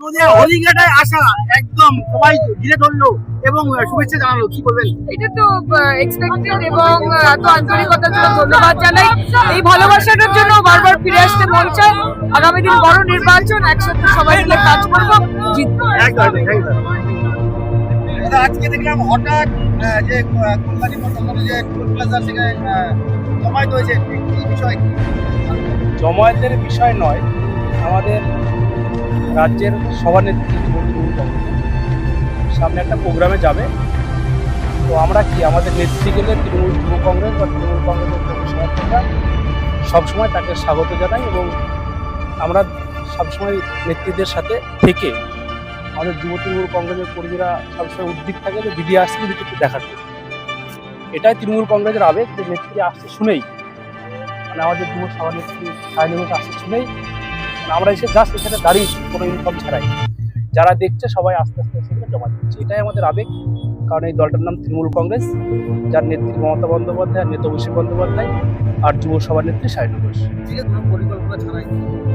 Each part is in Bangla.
হলিঘাটায় আসা একদম সবাই ঘিরে ধরলো এবং শুভেচ্ছা জানালো, কি বলবেন? এটা তো এক্সপেক্টেড এবং এত আন্তরিকতার জন্য ধন্যবাদ জানাই। এই ভালোবাসাটার জন্য বারবার ফিরে আসতে মন চায়। আগামী দিন বড় নির্বাচন, একসাথে সবাই মিলে কাজ করবো, জিতবো। আজকে দেখলাম হঠাৎ যে কোম্পানি যে টোল প্লাজা থেকে জমায়েত হয়েছে, এই বিষয় কি? জমায়েতের বিষয় নয়, আমাদের রাজ্যের সভানেত্রী সামনে একটা প্রোগ্রামে যাবে। তো আমরা কি আমাদের নেত্রী গেলে তৃণমূল যুব কংগ্রেস বা তৃণমূল কংগ্রেসের সমর্থকরা সবসময় তাকে স্বাগত জানাই এবং আমরা সবসময় নেত্রীদের সাথে থেকে আমাদের যুব তৃণমূল কংগ্রেসের কর্মীরা সবসময় উদ্বিগ্ন থাকে যে দিদি আসছে দিদিকে একটু দেখার জন্য। এটাই তৃণমূল কংগ্রেসের আবেগ যে নেত্রী আসছে শুনেই, মানে আমাদের যুব সভানেত্রী সায়নী আসছে শুনেই আমরা এসে জাস্ট এখানে দাঁড়িয়েছি কোনো ইনকাম ছাড়াই। যারা দেখছে সবাই আস্তে আস্তে এসে জমা দিচ্ছে, এটাই আমাদের আবেগ। কারণ এই দলটার নাম তৃণমূল কংগ্রেস, যার নেত্রী মমতা বন্দ্যোপাধ্যায়, নেতা অভিষেক বন্দ্যোপাধ্যায় আর যুব সভানেত্রী সায়নী ঘোষ। পরিকল্পনা ছাড়াই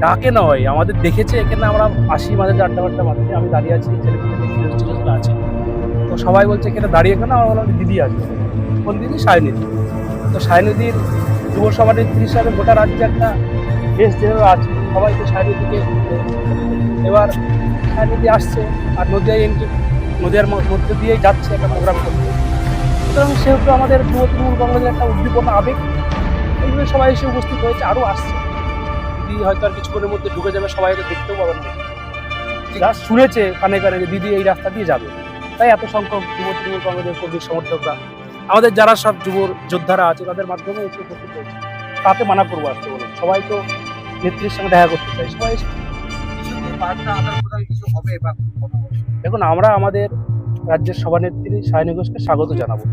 ডাকে নয়, আমাদের দেখেছে এখানে আমরা আসি, মাঝে 4টা মাঝে আমি দাঁড়িয়ে আছি, ছেলেমেয়েরা আছে, তো সবাই বলছে এখানে দাঁড়িয়ে কেন, আমরা বললাম দিদি আসবে। কোন দিদি? সায়নীদি। তো সায়নীদির যুব সভানেত্রী হিসাবে গোটা রাজ্যে একটা বেশ যেভাবে আছে, সবাই তো সায়নীদিকে, এবার সায়নীদি আসছে আর নদিয়ার মধ্যে দিয়েই যাচ্ছে একটা প্রোগ্রাম করতে। সুতরাং সেহেতু আমাদের যুব তৃণমূল কংগ্রেসের একটা উদ্দীপনা আবেগ, এইগুলো সবাই এসে উপস্থিত হয়েছে, আরও আসছে। দিদি হয়তো আর কিছুক্ষণের মধ্যে ঢুকে যাবে, সবাই এটা দেখতেও পাবেন। যা শুনেছে কানে কানে যে দিদি এই রাস্তা দিয়ে যাবে, তাই এত সংখ্যক যুব তৃণমূল কংগ্রেসের কর্মী সমর্থকরা, আমাদের যারা সব যুব যোদ্ধারা আছে তাদের মাধ্যমে এসে উপস্থিত হয়েছে। তাতে মানা করবো আসতে বলুন, সবাই তো নেত্রীর সঙ্গে দেখা করতে চাই, সবাই এসে। দেখুন, আমরা আমাদের রাজ্যের সভানেত্রী সায়নী ঘোষকে স্বাগত জানাবো।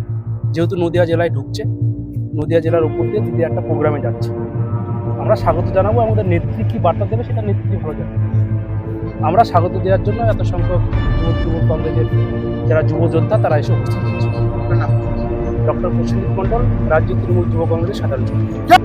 যেহেতু নদিয়া জেলায় ঢুকছে, নদিয়া জেলার উপর দিয়ে দিদি একটা প্রোগ্রামে যাচ্ছে, আমরা স্বাগত জানাবো। আমাদের নেত্রী কি বার্তা দেবে সেটা নেত্রী ভালো জানে। আমরা স্বাগত দেওয়ার জন্য এত সংখ্যক যুব তৃণমূল কংগ্রেসের যারা যুব যোদ্ধা তারা এসে উপস্থিত হয়েছে। ডক্টর প্রসেনজিৎ মণ্ডল, রাজ্য তৃণমূল যুব কংগ্রেসের সাধারণ সম্পাদক।